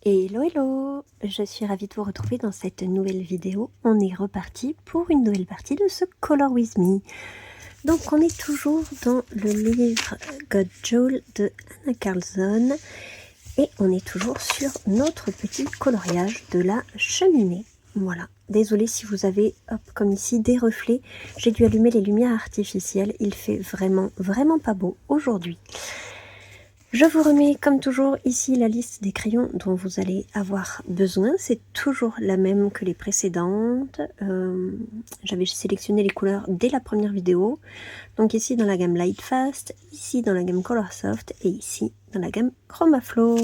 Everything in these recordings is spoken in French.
Hello hello, je suis ravie de vous retrouver dans cette nouvelle vidéo. On est reparti pour une nouvelle partie de ce Color With Me. Donc on est toujours dans le livre God Jewel de Anna Carlson et on est toujours sur notre petit coloriage de la cheminée. Voilà, désolée si vous avez, hop, comme ici, des reflets. J'ai dû allumer les lumières artificielles, il fait vraiment pas beau aujourd'hui. Je vous remets comme toujours ici la liste des crayons dont vous allez avoir besoin. C'est toujours la même que les précédentes. J'avais sélectionné les couleurs dès la première vidéo. Donc ici dans la gamme Light Fast, ici dans la gamme Color Soft et ici dans la gamme Chroma Flow.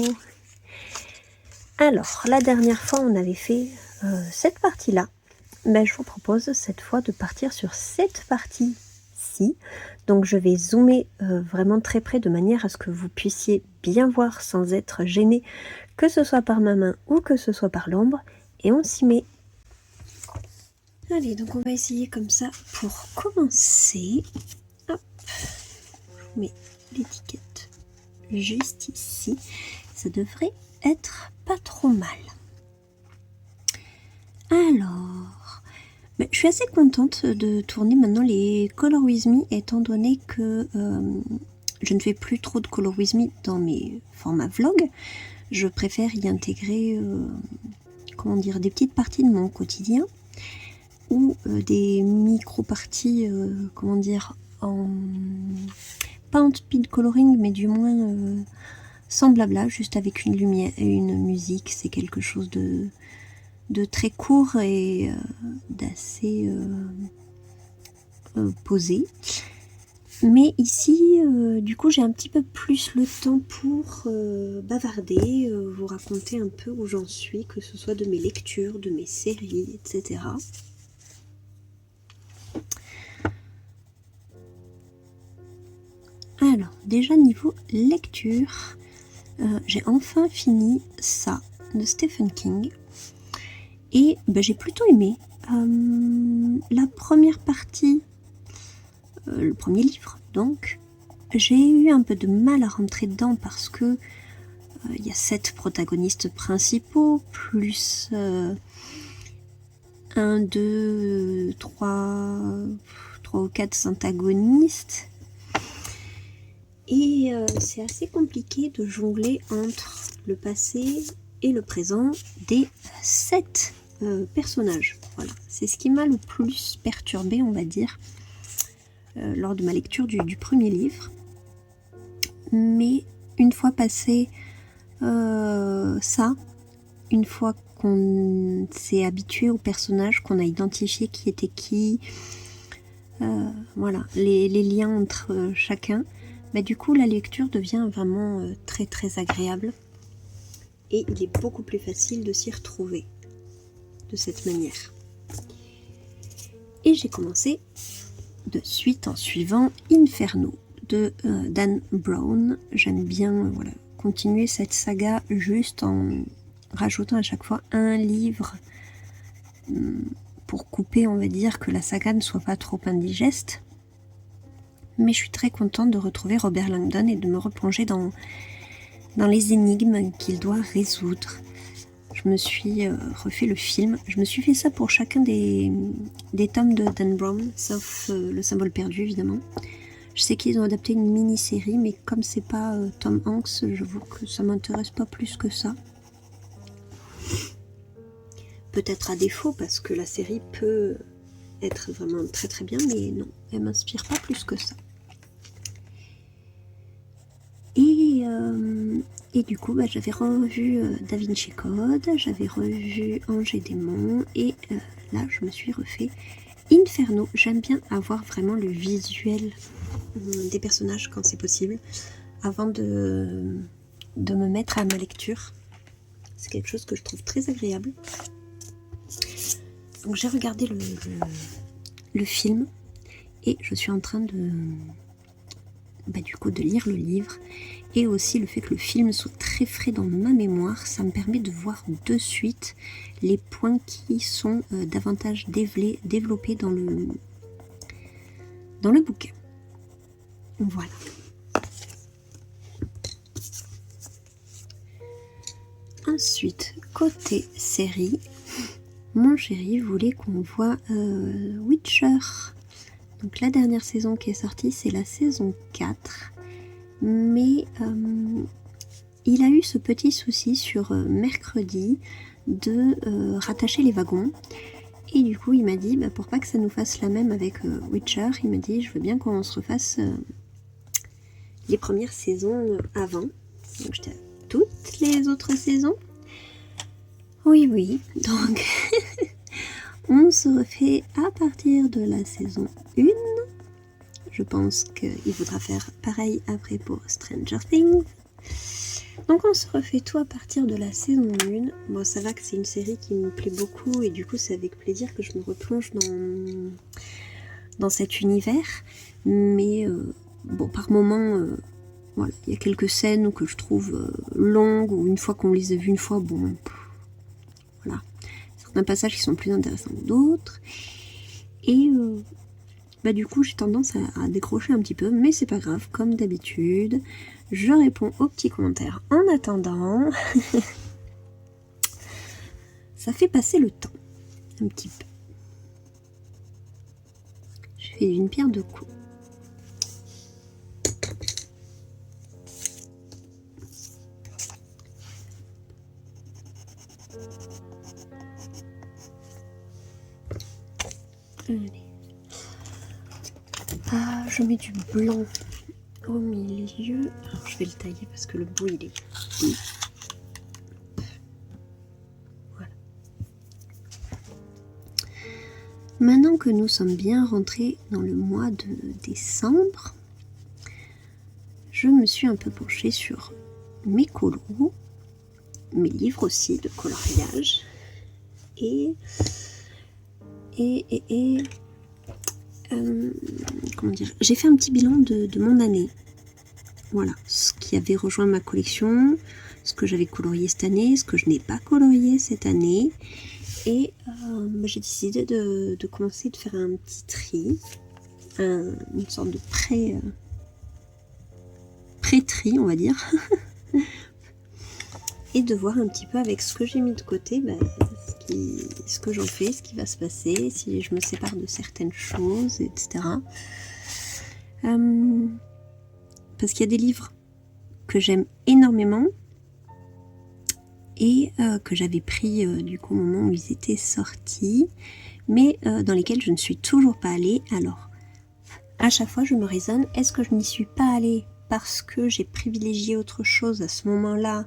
Alors, la dernière fois on avait fait cette partie-là. Ben, je vous propose cette fois de partir sur cette partie-ci. Donc je vais zoomer vraiment très près de manière à ce que vous puissiez bien voir sans être gêné, que ce soit par ma main ou que ce soit par l'ombre. Et on s'y met. Allez, donc on va essayer comme ça pour commencer. Hop, je vous mets l'étiquette juste ici. Ça devrait être pas trop mal. Alors, je suis assez contente de tourner maintenant les Color With Me, étant donné que je ne fais plus trop de Color With Me dans mes formats vlog. Je préfère y intégrer comment dire, des petites parties de mon quotidien ou des micro-parties, comment dire, pas en speed coloring, mais du moins sans blabla, juste avec une lumière et une musique. C'est quelque chose de très court et d'assez posé. Mais ici, du coup, j'ai un petit peu plus le temps pour bavarder, vous raconter un peu où j'en suis, que ce soit de mes lectures, de mes séries, etc. Alors, déjà niveau lecture, j'ai enfin fini ça, de Stephen King. Et j'ai plutôt aimé. La première partie, le premier livre, donc, j'ai eu un peu de mal à rentrer dedans parce que il y a 7 protagonistes principaux, plus 1, 2, 3 ou 4 antagonistes. Et c'est assez compliqué de jongler entre le passé et le présent des 7 personnages. Voilà, c'est ce qui m'a le plus perturbé, on va dire, lors de ma lecture du premier livre. Mais une fois passé ça, une fois qu'on s'est habitué aux personnages, qu'on a identifié qui était qui, voilà, les liens entre chacun, du coup la lecture devient vraiment très agréable et il est beaucoup plus facile de s'y retrouver de cette manière. Et j'ai commencé de suite en suivant Inferno de Dan Brown. J'aime bien voilà, continuer cette saga juste en rajoutant à chaque fois un livre pour couper, on va dire, que la saga ne soit pas trop indigeste. Mais je suis très contente de retrouver Robert Langdon et de me replonger dans les énigmes qu'il doit résoudre. Je me suis refait le film. Je me suis fait ça pour chacun des tomes de Dan Brown, sauf le symbole perdu, évidemment. Je sais qu'ils ont adapté une mini-série, mais comme c'est pas Tom Hanks, j'avoue que ça m'intéresse pas plus que ça. Peut-être à défaut, parce que la série peut être vraiment très bien, mais non, elle m'inspire pas plus que ça. Et du coup, j'avais revu Da Vinci Code, j'avais revu Ange et Démon, et là, je me suis refait Inferno. J'aime bien avoir vraiment le visuel des personnages quand c'est possible, avant de me mettre à ma lecture. C'est quelque chose que je trouve très agréable. Donc j'ai regardé le film, et je suis en train de du coup de lire le livre. Et aussi le fait que le film soit très frais dans ma mémoire, ça me permet de voir de suite les points qui sont davantage développés dans le bouquin. Voilà. Ensuite, côté série, mon chéri voulait qu'on voit Witcher. Donc la dernière saison qui est sortie, c'est la saison 4. Mais il a eu ce petit souci sur mercredi de rattacher les wagons. Et du coup, il m'a dit, pour pas que ça nous fasse la même avec Witcher, il m'a dit, je veux bien qu'on se refasse les premières saisons avant. Donc j'étais à toutes les autres saisons. Oui, donc on se refait à partir de la saison 1. Je pense qu'il faudra faire pareil après pour Stranger Things. Donc on se refait tout à partir de la saison 1. Bon, ça va que c'est une série qui me plaît beaucoup et du coup c'est avec plaisir que je me replonge dans cet univers. Mais bon, par moments, voilà, il y a quelques scènes que je trouve longues ou une fois qu'on les a vues une fois, bon, voilà. Certains passages qui sont plus intéressants que d'autres. Et du coup j'ai tendance à décrocher un petit peu, mais c'est pas grave, comme d'habitude. Je réponds aux petits commentaires en attendant. Ça fait passer le temps, un petit peu. Je fais d'une pierre deux coups. Allez. Ah, je mets du blanc au milieu. Alors, je vais le tailler parce que le bout il est... Voilà. Maintenant que nous sommes bien rentrés dans le mois de décembre, je me suis un peu penchée sur mes colos, mes livres aussi de coloriage et comment dire, j'ai fait un petit bilan de mon année. Voilà, ce qui avait rejoint ma collection, ce que j'avais colorié cette année, ce que je n'ai pas colorié cette année. Et j'ai décidé de commencer de faire un petit tri, une sorte de pré-tri, on va dire. Et de voir un petit peu avec ce que j'ai mis de côté, ce que j'en fais, ce qui va se passer, si je me sépare de certaines choses, etc. Parce qu'il y a des livres que j'aime énormément et que j'avais pris du coup au moment où ils étaient sortis, mais dans lesquels je ne suis toujours pas allée. Alors, à chaque fois je me raisonne, est-ce que je n'y suis pas allée parce que j'ai privilégié autre chose à ce moment-là,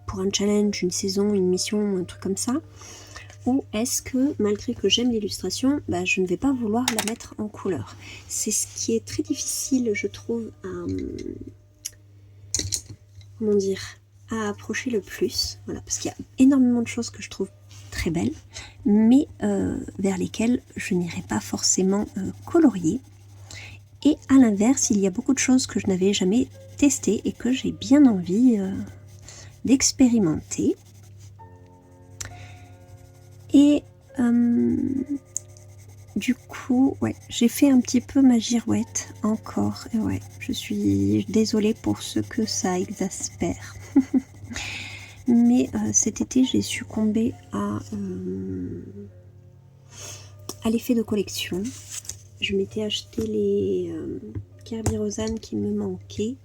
pour un challenge, une saison, une mission, un truc comme ça, ou est-ce que malgré que j'aime l'illustration, je ne vais pas vouloir la mettre en couleur. C'est ce qui est très difficile, je trouve, à approcher le plus, voilà, parce qu'il y a énormément de choses que je trouve très belles, mais vers lesquelles je n'irai pas forcément colorier. Et à l'inverse, il y a beaucoup de choses que je n'avais jamais testées et que j'ai bien envie d'expérimenter. Et du coup, ouais, j'ai fait un petit peu ma girouette encore. Et ouais, je suis désolée pour ce que ça exaspère. Mais cet été, j'ai succombé à l'effet de collection. Je m'étais acheté les Kerby Rosanne qui me manquaient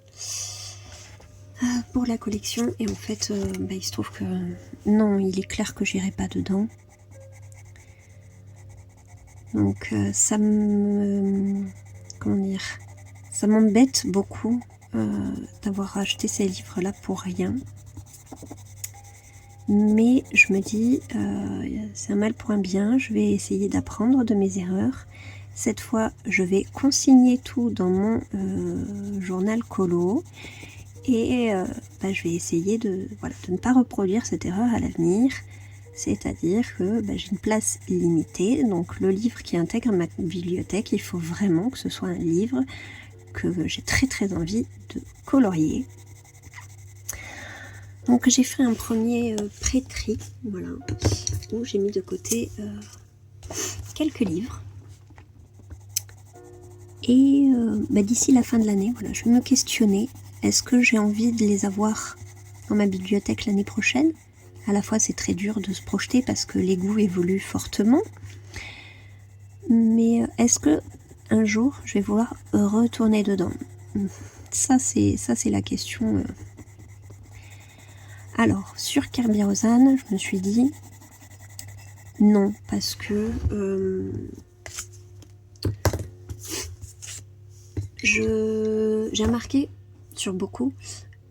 pour la collection. Et en fait, il se trouve que non, il est clair que j'irai pas dedans. Donc ça m'embête beaucoup d'avoir acheté ces livres-là pour rien. Mais je me dis, c'est un mal pour un bien, je vais essayer d'apprendre de mes erreurs. Cette fois, je vais consigner tout dans mon journal colo. Et je vais essayer de ne pas reproduire cette erreur à l'avenir. C'est-à-dire que j'ai une place limitée, donc le livre qui intègre ma bibliothèque, il faut vraiment que ce soit un livre que j'ai très très envie de colorier. Donc j'ai fait un premier pré-tri, voilà, où j'ai mis de côté quelques livres. Et d'ici la fin de l'année, voilà, je vais me questionner, est-ce que j'ai envie de les avoir dans ma bibliothèque l'année prochaine. À la fois, c'est très dur de se projeter parce que les goûts évoluent fortement. Mais est-ce que un jour, je vais vouloir retourner dedans? Ça, c'est la question. Alors, sur Kerberos-an, je me suis dit non, parce que j'ai remarqué sur beaucoup,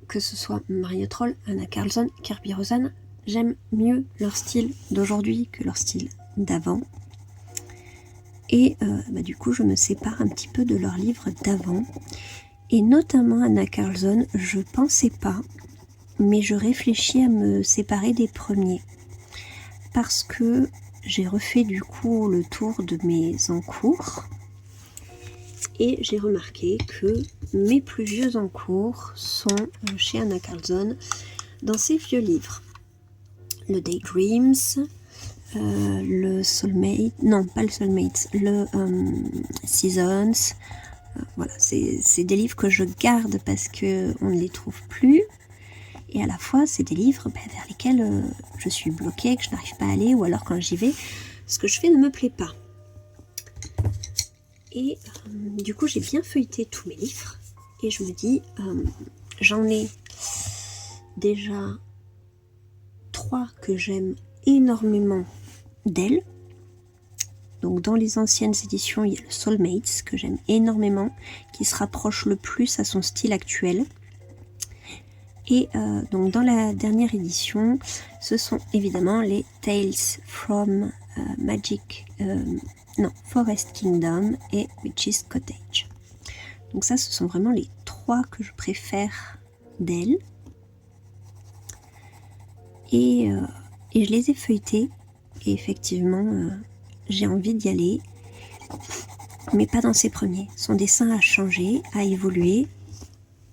que ce soit Maria Troll, Anna Karlsson, Kerberos-an, j'aime mieux leur style d'aujourd'hui que leur style d'avant. Et du coup, je me sépare un petit peu de leurs livres d'avant. Et notamment Anna Karlsson, je pensais pas, mais je réfléchis à me séparer des premiers. Parce que j'ai refait du coup le tour de mes encours. Et j'ai remarqué que mes plus vieux encours sont chez Anna Karlsson dans ses vieux livres. Le Daydreams, le Soulmate, non pas le Soulmate, le Seasons. Voilà, c'est des livres que je garde parce qu'on ne les trouve plus. Et à la fois, c'est des livres vers lesquels je suis bloquée, que je n'arrive pas à aller, ou alors quand j'y vais, ce que je fais ne me plaît pas. Et du coup, j'ai bien feuilleté tous mes livres. Et je me dis, j'en ai déjà 3 que j'aime énormément d'elle. Donc dans les anciennes éditions, il y a le Soulmates que j'aime énormément, qui se rapproche le plus à son style actuel. Et donc dans la dernière édition, ce sont évidemment les Tales from Forest Kingdom et Witch's Cottage. Donc ça, ce sont vraiment les 3 que je préfère d'elle. Et je les ai feuilletés. Et effectivement, j'ai envie d'y aller. Mais pas dans ces premiers. Son dessin a changé, a évolué.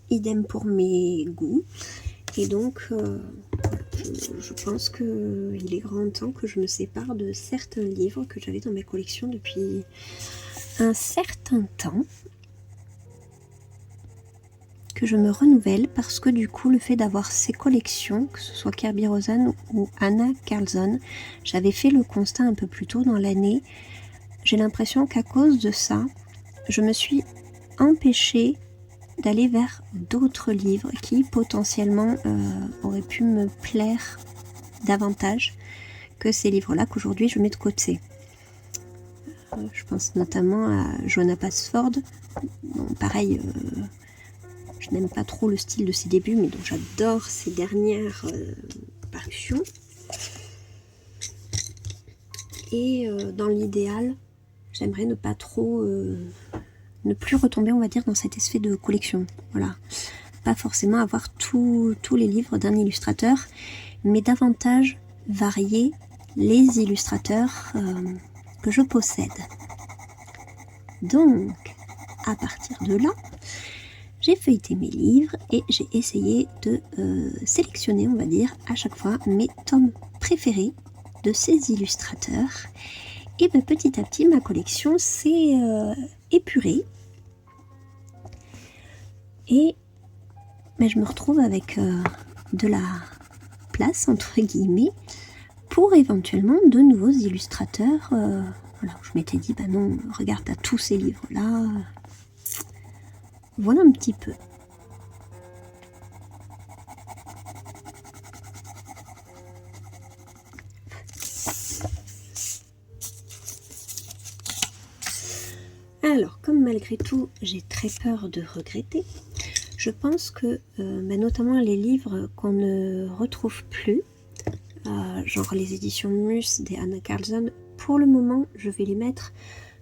Idem pour mes goûts. Et donc, je pense qu'il est grand temps que je me sépare de certains livres que j'avais dans ma collection depuis un certain temps. Que je me renouvelle parce que du coup, le fait d'avoir ces collections, que ce soit Kerberos-an ou Anna Karlsson, j'avais fait le constat un peu plus tôt dans l'année. J'ai l'impression qu'à cause de ça, je me suis empêchée d'aller vers d'autres livres qui potentiellement auraient pu me plaire davantage que ces livres-là qu'aujourd'hui je mets de côté. Je pense notamment à Joanna Passford. Bon, pareil, je n'aime pas trop le style de ses débuts, mais donc j'adore ses dernières parutions. Et dans l'idéal, j'aimerais ne pas trop... ne plus retomber, on va dire, dans cet effet de collection. Voilà. Pas forcément avoir tous les livres d'un illustrateur, mais davantage varier les illustrateurs que je possède. Donc, à partir de là, j'ai feuilleté mes livres et j'ai essayé de sélectionner, on va dire, à chaque fois mes tomes préférés de ces illustrateurs. Et petit à petit, ma collection s'est épurée. Et je me retrouve avec de la place, entre guillemets, pour éventuellement de nouveaux illustrateurs. Voilà, je m'étais dit, non, regarde, t'as tous ces livres-là. Voilà un petit peu. Alors, comme malgré tout, j'ai très peur de regretter, je pense que, notamment les livres qu'on ne retrouve plus, genre les éditions Mus des Anna Karlsson, pour le moment, je vais les mettre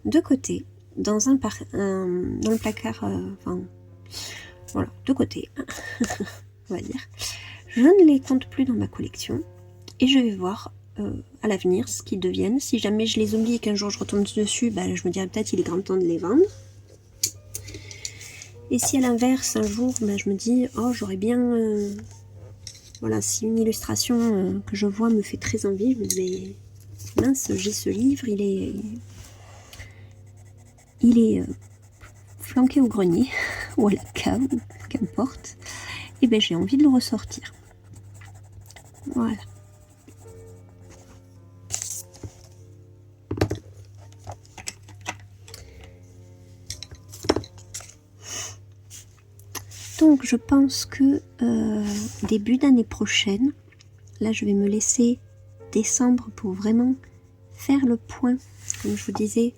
de côté, dans le placard, voilà, de côté, on va dire. Je ne les compte plus dans ma collection, et je vais voir à l'avenir ce qu'ils deviennent. Si jamais je les oublie et qu'un jour je retombe dessus, je me dirais peut-être il est grand temps de les vendre. Et si à l'inverse, un jour, je me dis, oh, j'aurais bien... voilà, si une illustration que je vois me fait très envie, je me dis, mince, j'ai ce livre, il est flanqué au grenier, ou à la cave, qu'importe, et j'ai envie de le ressortir. Voilà. Donc je pense que début d'année prochaine, là je vais me laisser décembre pour vraiment faire le point, comme je vous disais,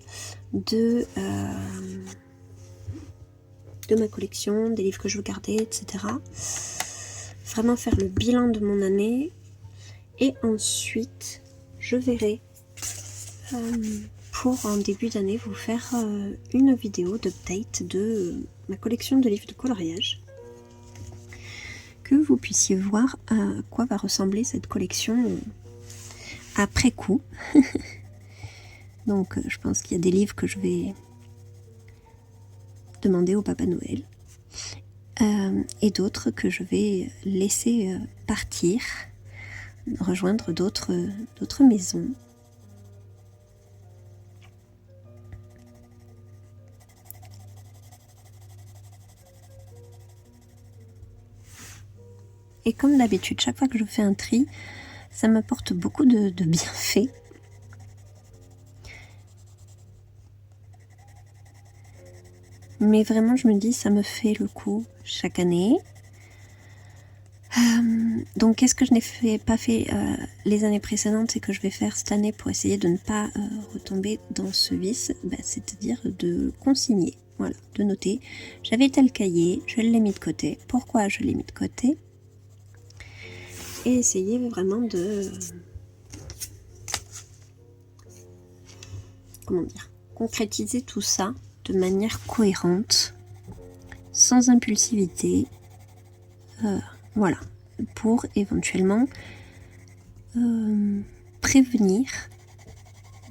de ma collection, des livres que je veux garder, etc. Vraiment faire le bilan de mon année. Et ensuite, je verrai pour en début d'année vous faire une vidéo d'update de ma collection de livres de coloriage. Que vous puissiez voir à quoi va ressembler cette collection après coup. Donc je pense qu'il y a des livres que je vais demander au Papa Noël et d'autres que je vais laisser partir, rejoindre d'autres maisons. Et comme d'habitude, chaque fois que je fais un tri, ça m'apporte beaucoup de bienfaits. Mais vraiment, je me dis, ça me fait le coup chaque année. Donc, qu'est-ce que je n'ai pas fait les années précédentes et que je vais faire cette année pour essayer de ne pas retomber dans ce vice, c'est-à-dire de consigner, voilà, de noter. J'avais tel cahier, je l'ai mis de côté. Pourquoi je l'ai mis de côté? Et essayer vraiment de... comment dire? Concrétiser tout ça de manière cohérente, sans impulsivité, voilà, pour éventuellement prévenir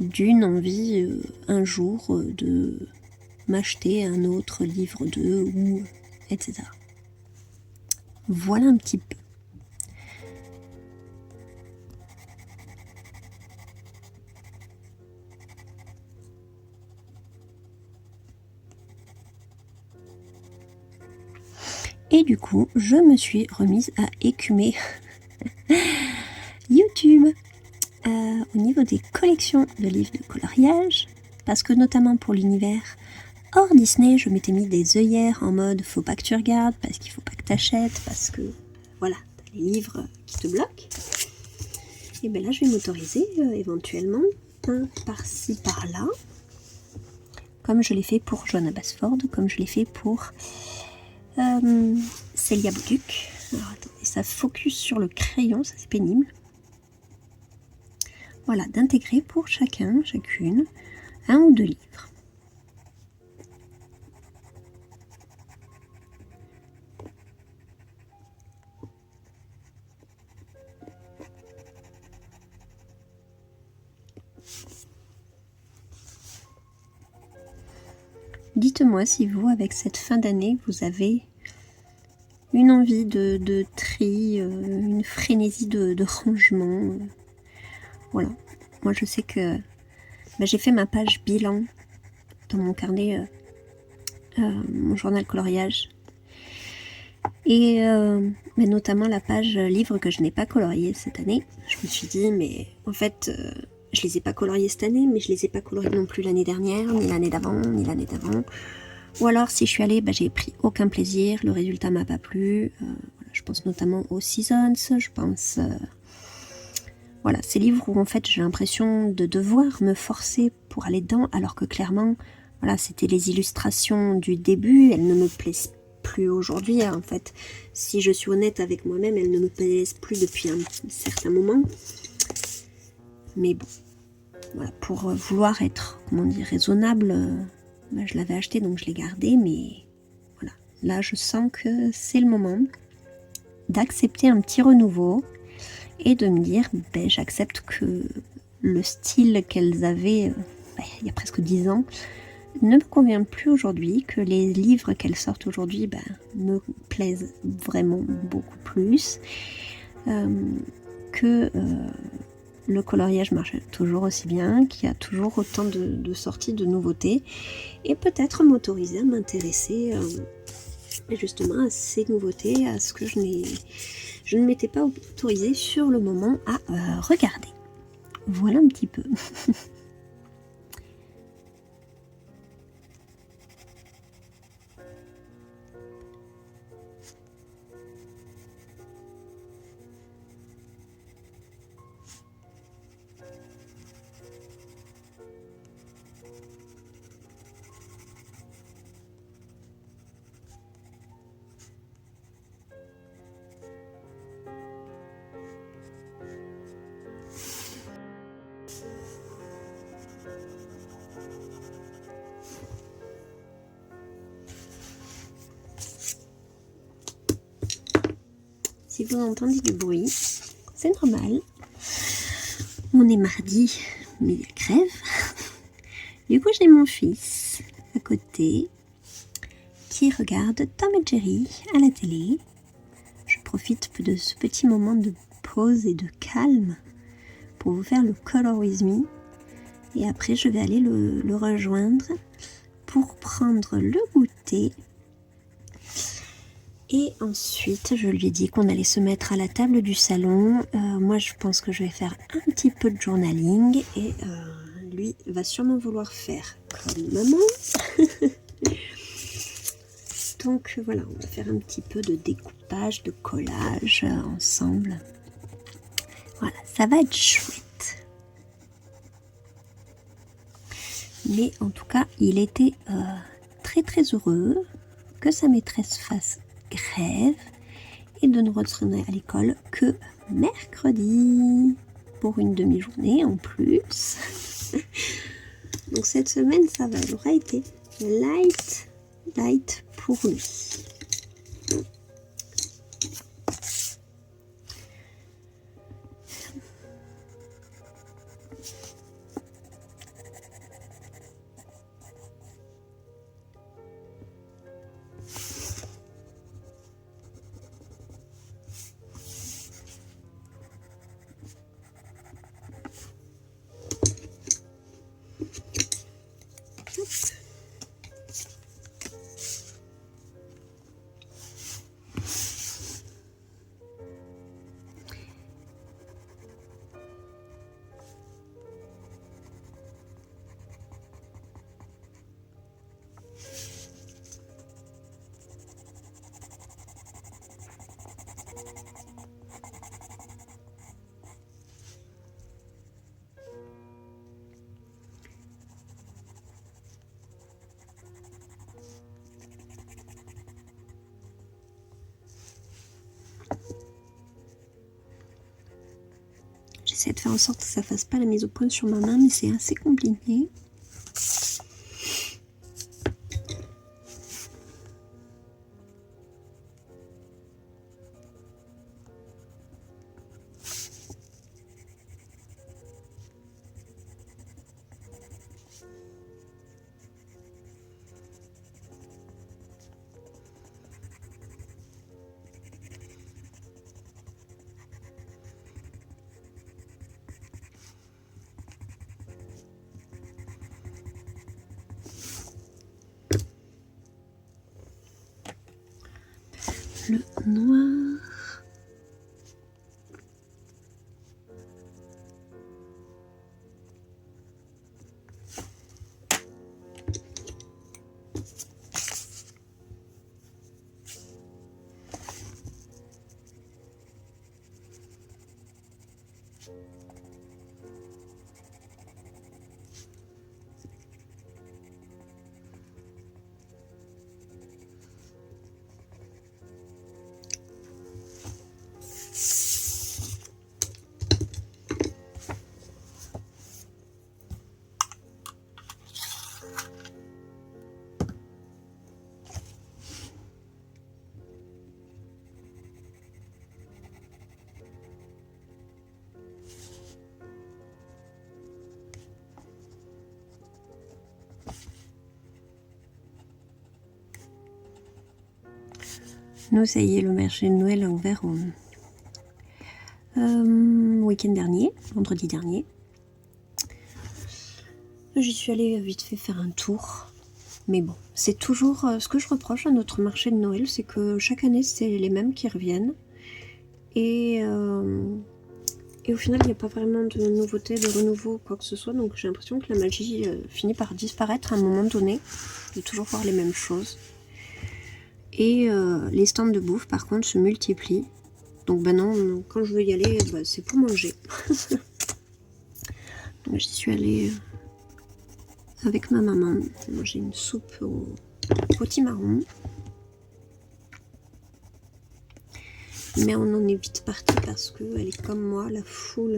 d'une envie un jour de m'acheter un autre livre ou etc. Voilà un petit peu. Et du coup, je me suis remise à écumer YouTube au niveau des collections de livres de coloriage, parce que notamment pour l'univers hors Disney, je m'étais mis des œillères en mode faut pas que tu regardes, parce qu'il faut pas que tu achètes, parce que voilà, t'as les livres qui te bloquent. Et bien là, je vais m'autoriser éventuellement un par-ci par-là, comme je l'ai fait pour Johanna Basford, comme je l'ai fait pour Célia Bouduc. Alors attendez, ça focus sur le crayon, ça c'est pénible. Voilà, d'intégrer pour chacune, un ou deux livres. Dites-moi si vous, avec cette fin d'année, vous avez une envie de tri, une frénésie de rangement. Voilà. Moi, je sais que j'ai fait ma page bilan dans mon carnet, mon journal coloriage. Et notamment la page livres que je n'ai pas coloriés cette année. Je me suis dit, mais en fait, je les ai pas coloriés cette année, mais je les ai pas coloriés non plus l'année dernière, ni l'année d'avant, ni l'année d'avant. Ou alors, si je suis allée, j'ai pris aucun plaisir, le résultat m'a pas plu. Voilà, je pense notamment aux Seasons, je pense... voilà, ces livres où en fait j'ai l'impression de devoir me forcer pour aller dedans, alors que clairement, voilà, c'était les illustrations du début, elles ne me plaisent plus aujourd'hui. En fait, si je suis honnête avec moi-même, elles ne me plaisent plus depuis un certain moment. Mais bon, voilà, pour vouloir être, comment dire, raisonnable, je l'avais acheté donc je l'ai gardé, mais voilà, là je sens que c'est le moment d'accepter un petit renouveau et de me dire, j'accepte que le style qu'elles avaient il y a presque 10 ans ne me convient plus aujourd'hui, que les livres qu'elles sortent aujourd'hui me plaisent vraiment beaucoup plus, que le coloriage marche toujours aussi bien, qu'il y a toujours autant de sorties, de nouveautés, et peut-être m'autoriser à m'intéresser et justement à ces nouveautés, à ce que je ne m'étais pas autorisée sur le moment à regarder. Voilà un petit peu. Si vous entendez du bruit, c'est normal. On est mardi, mais il crève. Du coup, j'ai mon fils à côté qui regarde Tom et Jerry à la télé. Je profite de ce petit moment de pause et de calme pour vous faire le Color With Me. Et après, je vais aller le rejoindre pour prendre le goûter. Et ensuite, je lui ai dit qu'on allait se mettre à la table du salon. Moi, je pense que je vais faire un petit peu de journaling. Et lui va sûrement vouloir faire comme maman. Donc voilà, on va faire un petit peu de découpage, de collage ensemble. Voilà, ça va être chouette. Mais en tout cas, il était très très heureux que sa maîtresse fasse grève et de ne retourner à l'école que mercredi pour une demi-journée en plus. Donc cette semaine, ça va, elle aura été light pour lui. J'essaie de faire en sorte que ça fasse pas la mise au point sur ma main, mais c'est assez compliqué. Le noir. Nous, ça y est, le marché de Noël a ouvert week-end dernier, vendredi dernier. J'y suis allée vite fait faire un tour. Mais bon, c'est toujours ce que je reproche à notre marché de Noël, c'est que chaque année c'est les mêmes qui reviennent. Et au final, il n'y a pas vraiment de nouveauté, de renouveau, quoi que ce soit. Donc j'ai l'impression que la magie finit par disparaître à un moment donné, de toujours voir les mêmes choses. Et les stands de bouffe, par contre, se multiplient. Donc ben non, quand je veux y aller, bah, c'est pour manger. Donc j'y suis allée avec ma maman. J'ai une soupe au potimarron. Mais on en est vite parti parce qu'elle est comme moi, la foule,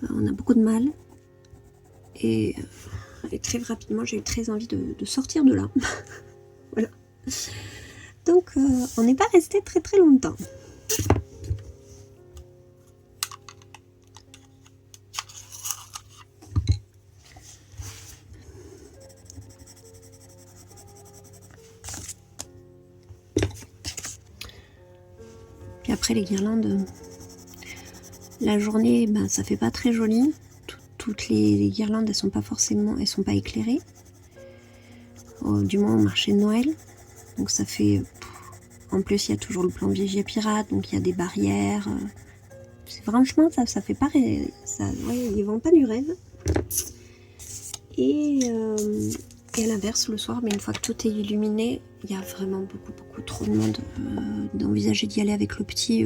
on a beaucoup de mal. Et très rapidement, j'ai eu très envie de sortir de là. Voilà. Donc, on n'est pas resté très très longtemps. Puis après, les guirlandes, la journée, ben, ça fait pas très joli. Toutes les guirlandes, elles sont pas forcément, elles sont pas éclairées. Du moins au marché de Noël. Donc ça fait... En plus, il y a toujours le plan Vigier Pirate, donc il y a des barrières. Franchement, ça fait pas... Ouais, ils vendent pas du rêve. Et à l'inverse, le soir, mais une fois que tout est illuminé, il y a vraiment beaucoup trop de monde. D'envisager d'y aller avec le petit...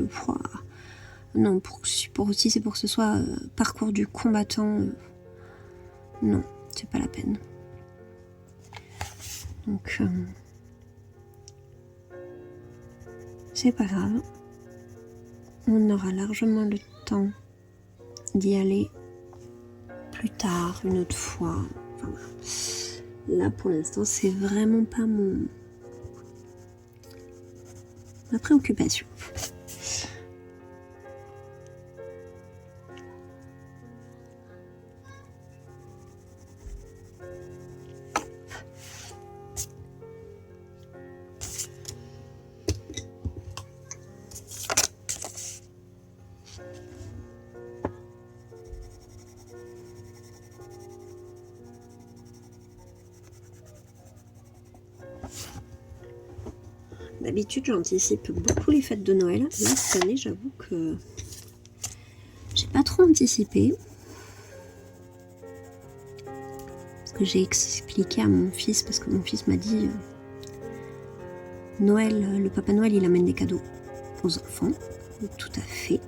non, si c'est pour que ce soit parcours du combattant, non, c'est pas la peine. Donc, c'est pas grave. On aura largement le temps d'y aller plus tard, une autre fois. Enfin, là, pour l'instant, c'est vraiment pas ma préoccupation. D'habitude, j'anticipe beaucoup les fêtes de Noël. Là, cette année, j'avoue que j'ai pas trop anticipé. Parce que j'ai expliqué à mon fils, parce que mon fils m'a dit Noël, le Papa Noël, il amène des cadeaux aux enfants. Tout à fait.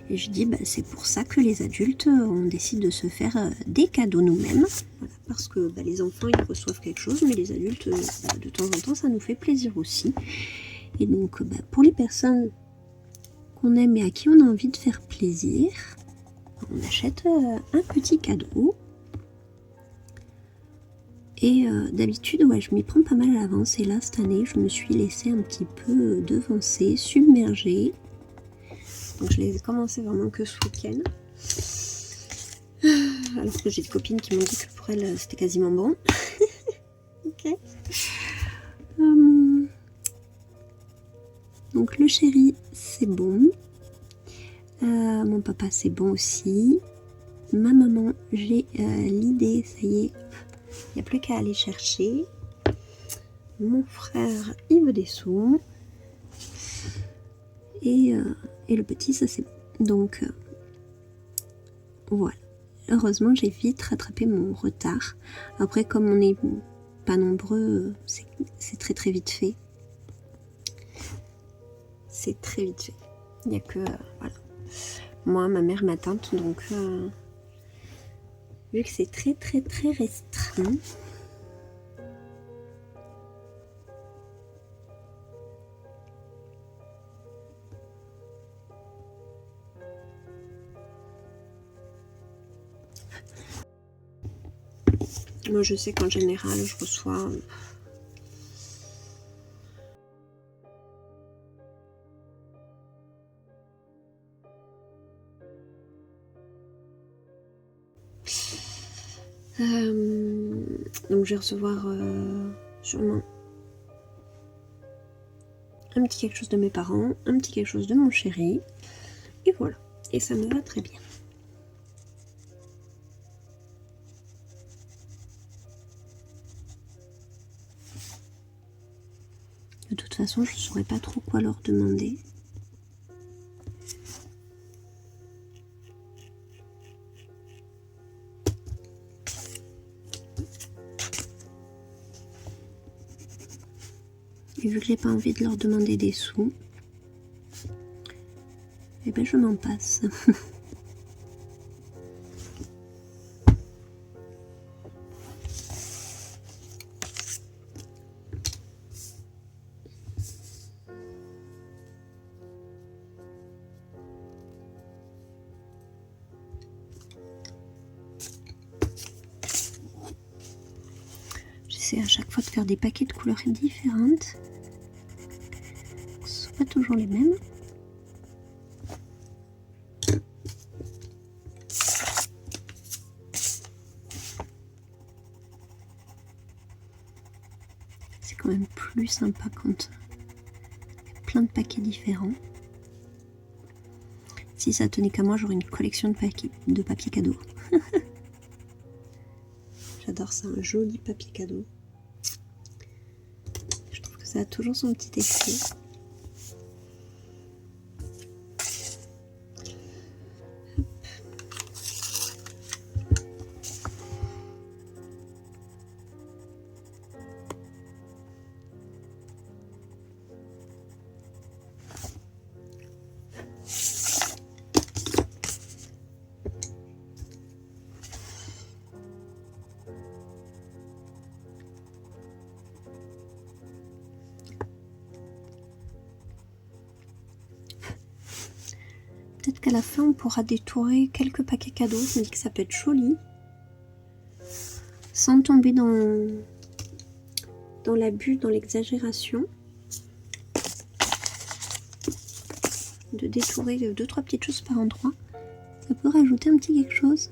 Et je dis, bah, c'est pour ça que les adultes, on décide de se faire des cadeaux nous-mêmes. Voilà, parce que bah, les enfants, ils reçoivent quelque chose, mais les adultes, bah, de temps en temps, ça nous fait plaisir aussi. Et donc, bah, pour les personnes qu'on aime et à qui on a envie de faire plaisir, on achète un petit cadeau. Et d'habitude, ouais, je m'y prends pas mal à l'avance. Et là, cette année, je me suis laissée un petit peu devancer, submerger. Donc je les ai commencé vraiment que ce week-end. Alors que j'ai des copines qui m'ont dit que pour elles c'était quasiment bon. Ok. Donc le chéri c'est bon. Mon papa c'est bon aussi. Ma maman, j'ai l'idée, ça y est. Il n'y a plus qu'à aller chercher. Mon frère il veut des sous. Et le petit, ça c'est bon. Donc, voilà. Heureusement, j'ai vite rattrapé mon retard. Après, comme on n'est pas nombreux, c'est très très vite fait. C'est très vite fait. Il n'y a que, voilà. Moi, ma mère, ma tante, donc, vu que c'est très très très restreint, moi je sais qu'en général je reçois donc je vais recevoir sûrement un petit quelque chose de mes parents, un petit quelque chose de mon chéri, et voilà, et ça me va très bien. toute façon, je ne saurais pas trop quoi leur demander. Et vu que j'ai pas envie de leur demander des sous, eh ben je m'en passe. J'essaie à chaque fois de faire des paquets de couleurs différentes. Ce ne sont pas toujours les mêmes. C'est quand même plus sympa quand il y a plein de paquets différents. Si ça tenait qu'à moi, j'aurais une collection de papier cadeau. J'adore ça, un joli papier cadeau. Je trouve que ça a toujours son petit effet. Peut-être qu'à la fin, on pourra détourer quelques paquets cadeaux. Je me dis que ça peut être joli. Sans tomber dans l'abus, dans l'exagération. De détourer 2-3 petites choses par endroit. Ça peut rajouter un petit quelque chose.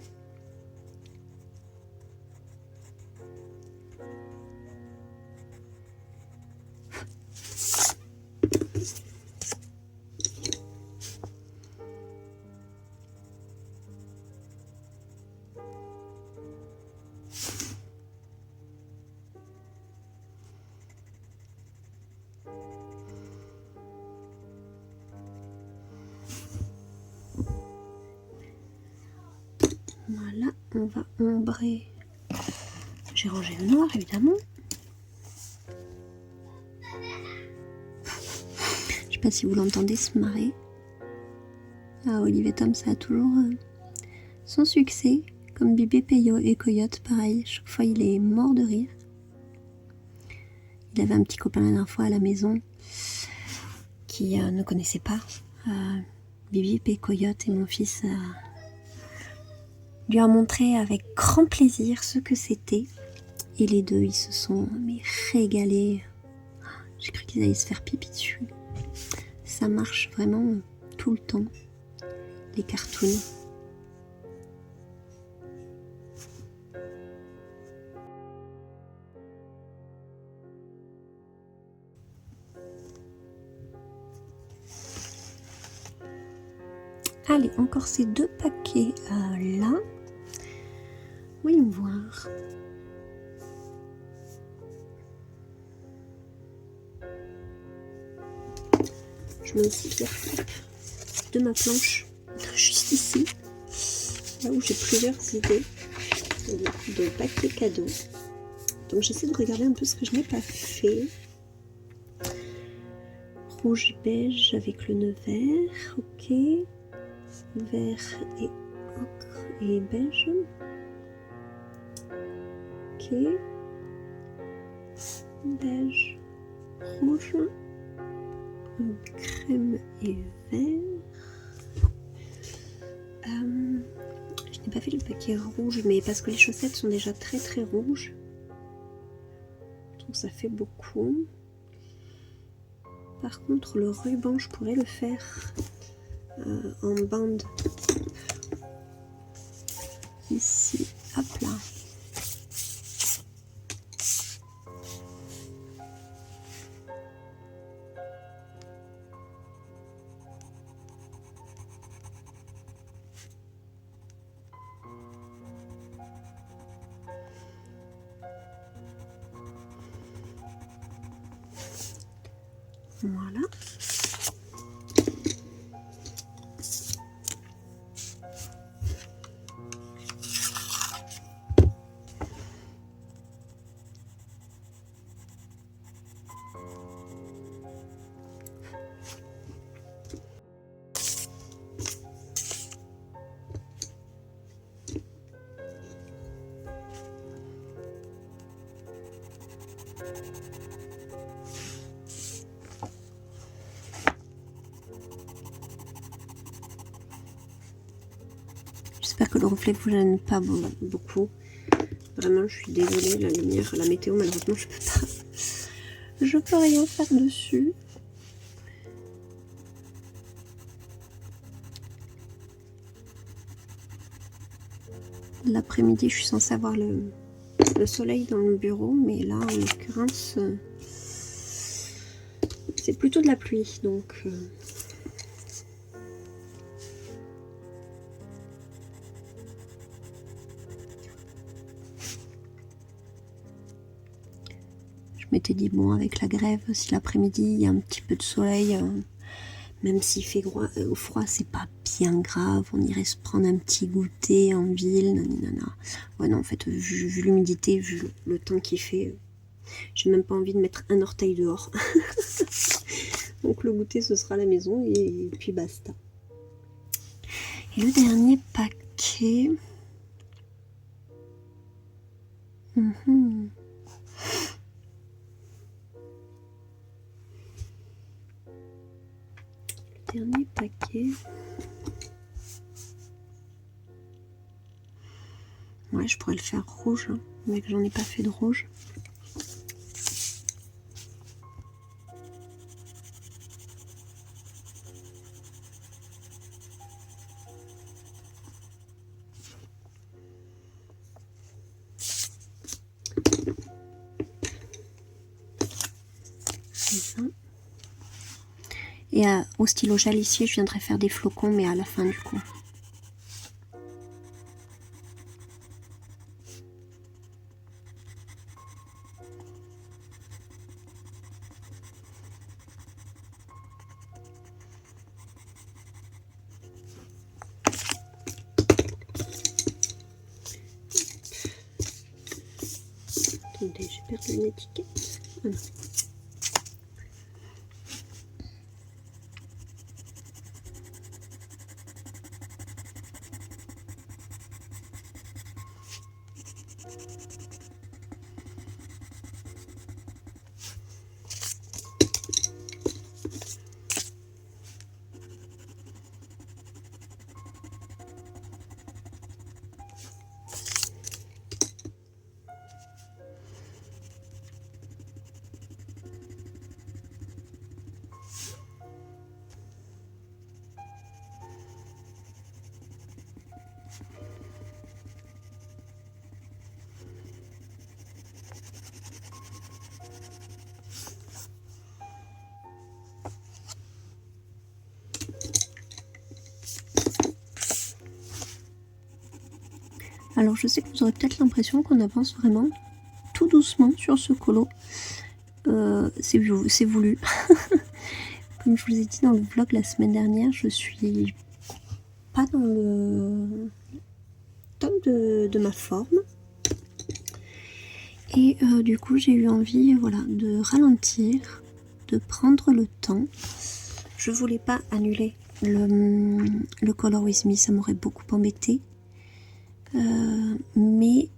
Voilà, on va ombrer. J'ai rangé le noir évidemment. Je sais pas si vous l'entendez se marrer. Ah, Olivier Tom, ça a toujours son succès. Comme Bibé Peyo et Coyote, pareil. Chaque fois, il est mort de rire. Il avait un petit copain la dernière fois à la maison qui ne connaissait pas Bibi et Coyote, et mon fils lui a montré avec grand plaisir ce que c'était. Et les deux, ils se sont régalés. J'ai cru qu'ils allaient se faire pipi dessus. Ça marche vraiment tout le temps, les cartoons. Allez, encore ces 2 paquets là. Voyons voir. Je mets aussi pierre de ma planche, juste ici, là où j'ai plusieurs idées de paquets cadeaux. Donc j'essaie de regarder un peu ce que je n'ai pas fait. Rouge beige avec le nœud vert, ok. Vert et ocre et beige. Ok. Beige, rouge, crème et vert. Je n'ai pas fait le paquet rouge, mais parce que les chaussettes sont déjà très rouges. Donc ça fait beaucoup. Par contre, le ruban, je pourrais le faire en bande. Ici, hop là. Voilà. J'espère que le reflet vous gêne pas beaucoup. Vraiment, je suis désolée, la lumière, la météo, malheureusement, je peux pas. Je peux rien faire dessus. L'après-midi, je suis censée avoir le soleil dans le bureau, mais là, en l'occurrence, c'est plutôt de la pluie, donc... Je m'étais dit, bon, avec la grève, si l'après-midi, il y a un petit peu de soleil, même s'il fait froid, c'est pas bien grave, on irait se prendre un petit goûter en ville, nanana. Ouais, non, en fait, vu l'humidité, vu le temps qu'il fait, j'ai même pas envie de mettre un orteil dehors. Donc le goûter, ce sera à la maison, et puis basta. Et le dernier paquet... Dernier paquet. Ouais, je pourrais le faire rouge, hein, mais que j'en ai pas fait de rouge. Ça. Et au stylo gel ici, je viendrai faire des flocons, mais à la fin du coup. Attendez, j'ai perdu une étiquette. Ah non. Alors je sais que vous aurez peut-être l'impression qu'on avance vraiment tout doucement sur ce colo. C'est voulu. Comme je vous ai dit dans le vlog la semaine dernière, je suis pas dans le top de ma forme. Et du coup j'ai eu envie, voilà, de ralentir, de prendre le temps. Je voulais pas annuler le Color With Me, ça m'aurait beaucoup embêté. Mais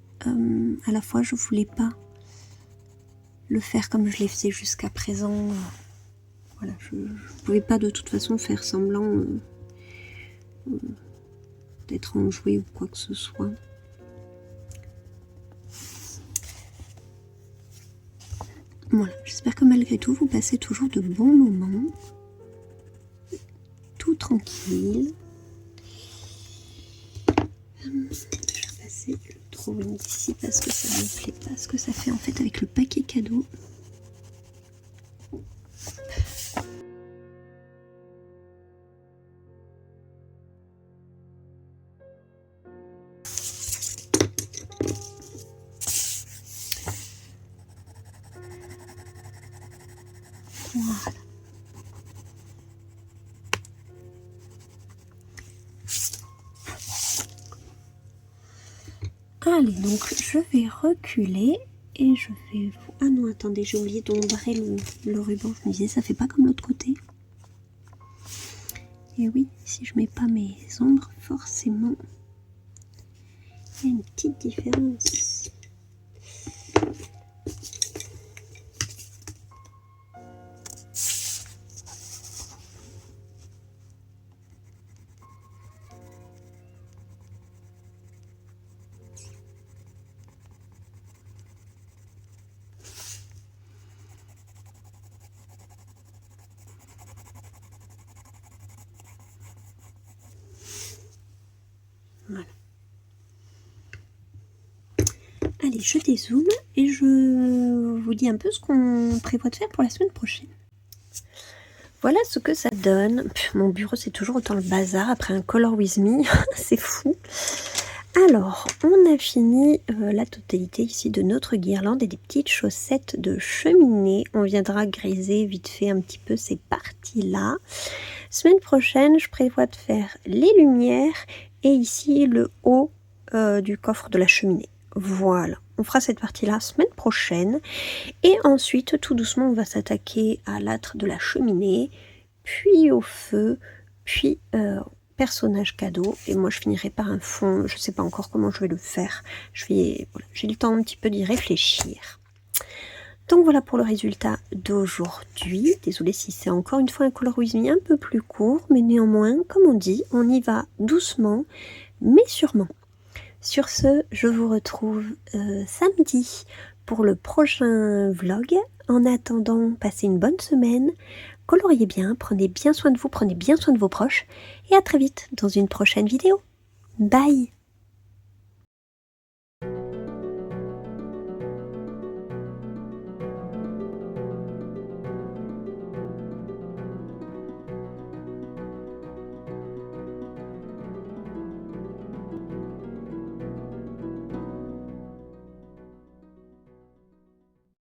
à la fois je voulais pas le faire comme je l'ai fait jusqu'à présent. Voilà, je pouvais pas de toute façon faire semblant d'être enjouée ou quoi que ce soit. Voilà, j'espère que malgré tout vous passez toujours de bons moments, tout tranquille. Je vais passer le drawing ici parce que ça me plaît pas ce que ça fait en fait avec le paquet cadeau. Voilà. Allez, donc je vais reculer et je vais vous... Ah non, attendez, j'ai oublié d'ombrer le ruban. Je me disais, ça fait pas comme l'autre côté. Et oui, si je mets pas mes ombres, forcément, il y a une petite différence. Voilà. Allez, je dézoome et je vous dis un peu ce qu'on prévoit de faire pour la semaine prochaine. Voilà ce que ça donne. Mon bureau, c'est toujours autant le bazar après un Color With Me. C'est fou. Alors, on a fini la totalité ici de notre guirlande et des petites chaussettes de cheminée. On viendra griser vite fait un petit peu ces parties-là. Semaine prochaine, je prévois de faire les lumières et ici le haut du coffre de la cheminée. Voilà, on fera cette partie-là semaine prochaine. Et ensuite, tout doucement, on va s'attaquer à l'âtre de la cheminée, puis au feu, puis personnage cadeau. Et moi, je finirai par un fond. Je ne sais pas encore comment je vais le faire. J'ai le temps un petit peu d'y réfléchir. Donc voilà pour le résultat d'aujourd'hui. Désolée si c'est encore une fois un Color With Me un peu plus court, mais néanmoins, comme on dit, on y va doucement, mais sûrement. Sur ce, je vous retrouve samedi pour le prochain vlog. En attendant, passez une bonne semaine, coloriez bien, prenez bien soin de vous, prenez bien soin de vos proches, et à très vite dans une prochaine vidéo. Bye!